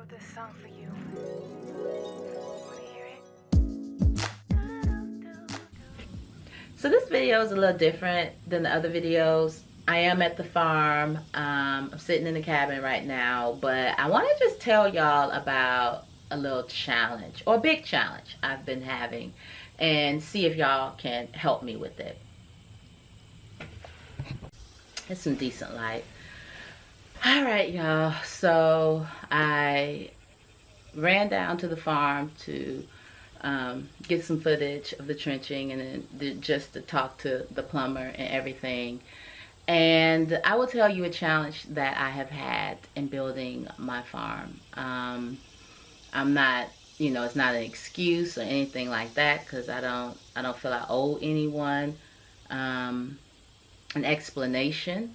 wrote this song for you. Wanna hear it? So this video is a little different than the other videos. I am at the farm. I'm sitting in the cabin right now, but I want to just tell y'all about a little challenge, or a big challenge I've been having, and see if y'all can help me with it. It's some decent light. All right, y'all. So I ran down to the farm to get some footage of the trenching, and then just to talk to the plumber and everything. And I will tell you a challenge that I have had in building my farm. I'm not, it's not an excuse or anything like that, because I don't feel I owe anyone an explanation.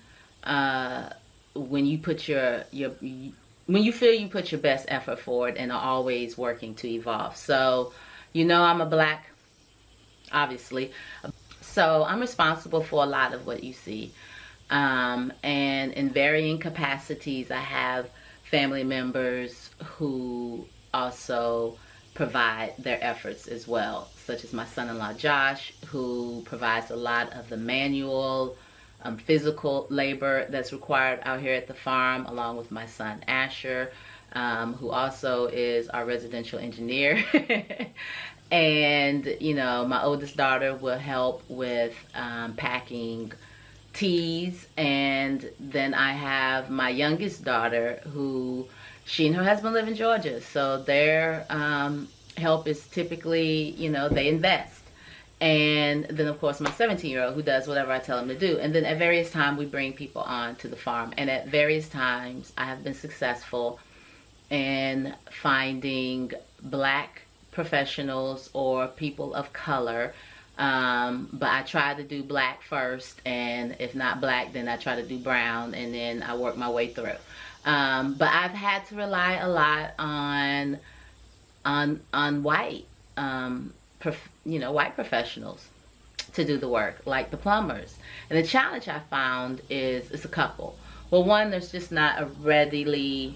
When you put when you feel you put your best effort forward and are always working to evolve. So, I'm a black, obviously. So I'm responsible for a lot of what you see. And in varying capacities, I have family members who also provide their efforts as well, such as my son-in-law Josh, who provides a lot of the manual physical labor that's required out here at the farm, along with my son Asher, who also is our residential engineer. And my oldest daughter will help with packing teas, and then I have my youngest daughter, who she and her husband live in Georgia, so their help is typically, they invest. And then of course my 17-year-old, who does whatever I tell him to do. And then at various times we bring people on to the farm, and at various times I have been successful in finding black professionals or people of color. But I try to do black first, and if not black, then I try to do brown, and then I work my way through. But I've had to rely a lot on white white professionals to do the work, like the plumbers. And the challenge I found is it's a couple. Well, one, there's not a readily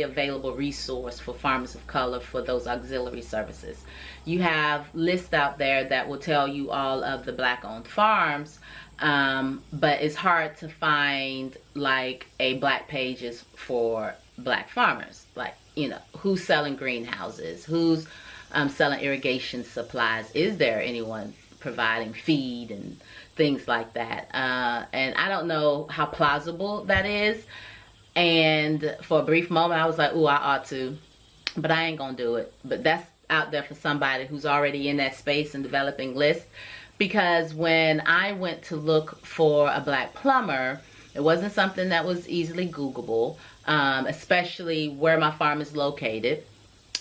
available resource for farmers of color for those auxiliary services. You have lists out there that will tell you all of the black-owned farms, but it's hard to find like a black pages for black farmers. Like, who's selling greenhouses, who's selling irrigation supplies, is there anyone providing feed and things like that. And I don't know how plausible that is. And for a brief moment I was like, ooh, I ought to, but I ain't gonna do it. But that's out there for somebody who's already in that space and developing lists. Because when I went to look for a black plumber, it wasn't something that was easily Googleable, especially where my farm is located.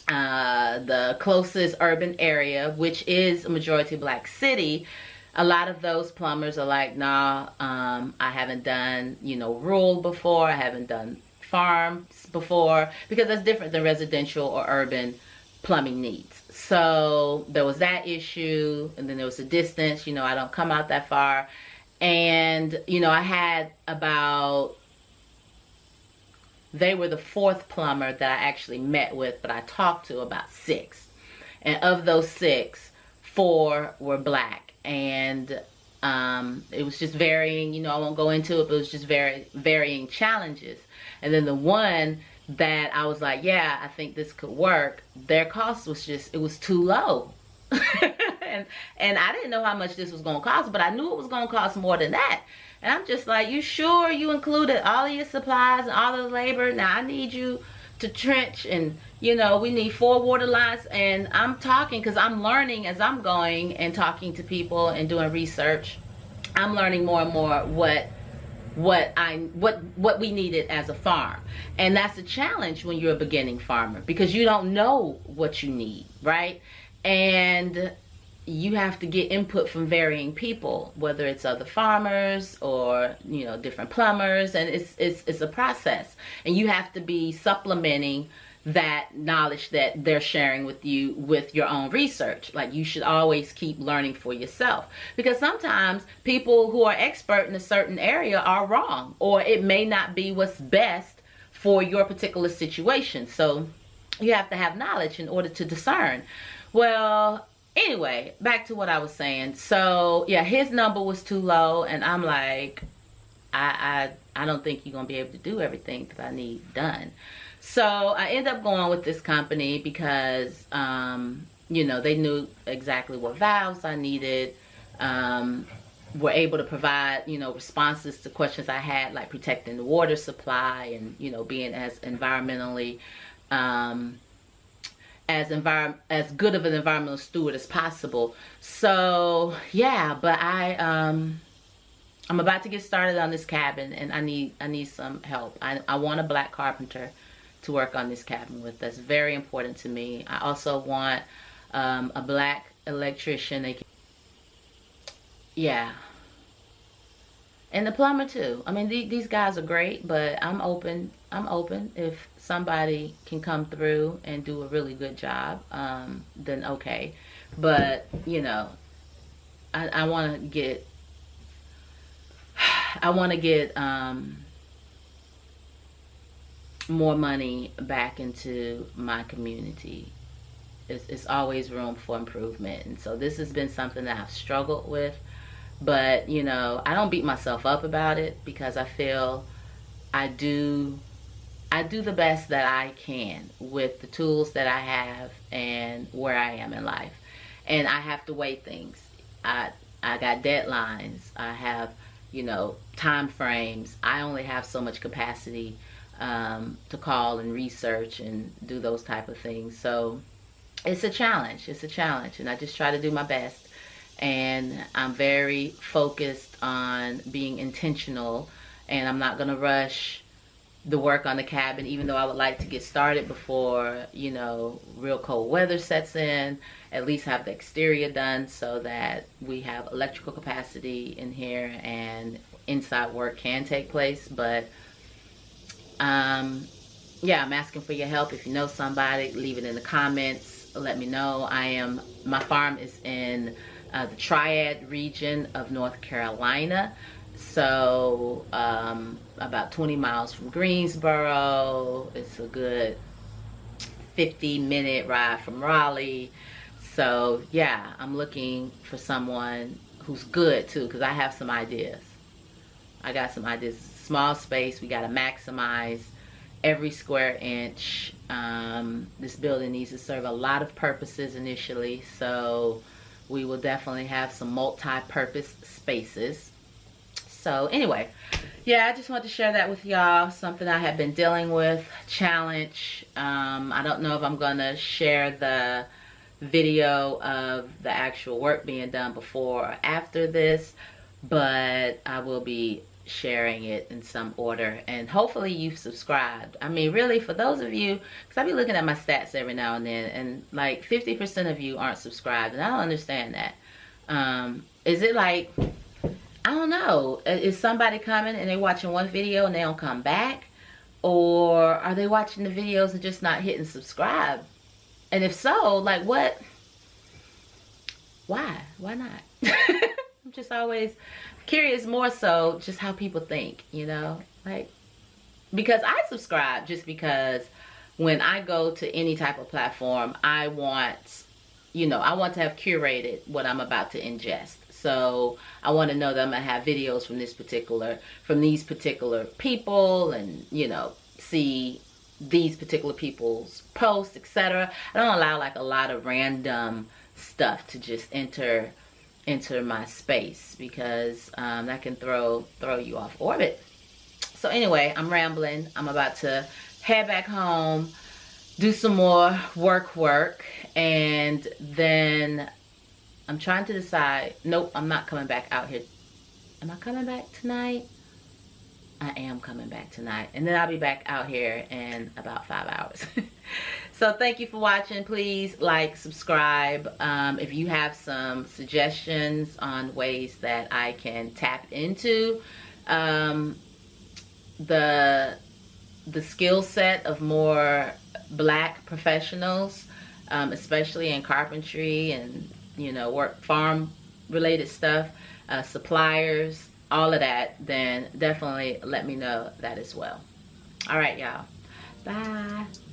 The closest urban area, which is a majority black city, a lot of those plumbers are like, nah, I haven't done, rural before. I haven't done farms before, because that's different than residential or urban plumbing needs. So there was that issue, and then there was the distance. I don't come out that far. And, I had they were the fourth plumber that I actually met with, but I talked to about 6. And of those 6, 4 were black. And it was just varying, I won't go into it, but it was just varying challenges. And then the one that I was like, yeah, I think this could work, their cost was it was too low. and I didn't know how much this was going to cost, but I knew it was going to cost more than that. And I'm just like, you sure you included all of your supplies and all of the labor? Now I need you to trench, and we need 4 water lines. And I'm talking, because I'm learning as I'm going and talking to people and doing research. I'm learning more and more what we needed as a farm. And that's a challenge when you're a beginning farmer, because you don't know what you need, right? And you have to get input from varying people, whether it's other farmers or different plumbers, and it's a process. And you have to be supplementing that knowledge that they're sharing with you with your own research. Like, you should always keep learning for yourself, because sometimes people who are expert in a certain area are wrong, or it may not be what's best for your particular situation. So you have to have knowledge in order to discern. Well, anyway, back to what I was saying. So yeah, his number was too low, and I'm like, I don't think you're gonna be able to do everything that I need done. So I end up going with this company because you know, they knew exactly what valves I needed. Were able to provide, you know, responses to questions I had, like protecting the water supply and, you know, being as environmentally as good of an environmental steward as possible. So yeah, but I'm about to get started on this cabin, and I need some help. I want a black carpenter to work on this cabin with. That's very important to me. I also want a black electrician. Yeah, and the plumber too. I mean, these guys are great, but I'm open if somebody can come through and do a really good job, then okay. But you know, I want to get more money back into my community. It's always room for improvement, and so this has been something that I've struggled with. But you know, I don't beat myself up about it, because I feel I do the best that I can with the tools that I have and where I am in life. And I have to weigh things. I got deadlines. I have, you know, time frames. I only have so much capacity to call and research and do those type of things. So it's a challenge. It's a challenge, and I just try to do my best. And I'm very focused on being intentional, and I'm not gonna rush the work on the cabin, even though I would like to get started before, you know, real cold weather sets in. At least have the exterior done so that we have electrical capacity in here and inside work can take place. But yeah, I'm asking for your help. If you know somebody, leave it in the comments. Let me know. My farm is in the Triad region of North Carolina. So about 20 miles from Greensboro. It's a good 50-minute ride from Raleigh. So yeah, I'm looking for someone who's good too, because I have some ideas. I got some ideas. Small space, we got to maximize every square inch. This building needs to serve a lot of purposes initially, so we will definitely have some multi-purpose spaces. So anyway, yeah, I just want to share that with y'all. Something I have been dealing with, challenge. I don't know if I'm gonna share the video of the actual work being done before or after this, but I will be sharing it in some order, and hopefully you've subscribed. I mean, really, for those of you, because I be looking at my stats every now and then, and like 50% of you aren't subscribed, and I don't understand that. Is it like, I don't know, is somebody coming and they're watching one video and they don't come back? Or are they watching the videos and just not hitting subscribe? And if so, like, what? Why not? I'm just always curious, more so just how people think, you know, like, because I subscribe just because when I go to any type of platform, I want, you know, I want to have curated what I'm about to ingest. So I want to know that I'm gonna have videos from these particular people, and you know, see these particular people's posts, etc. I don't allow like a lot of random stuff to just enter my space, because that can throw you off orbit. So anyway, I'm rambling. I'm about to head back home, do some more work, and then I'm trying to decide. Nope, I'm not coming back out here. Am I coming back tonight? I am coming back tonight, and then I'll be back out here in about 5 hours. So thank you for watching. Please like, subscribe. If you have some suggestions on ways that I can tap into the skill set of more black professionals, especially in carpentry and, you know, farm related stuff, suppliers, all of that, then definitely let me know that as well. All right, y'all. Bye.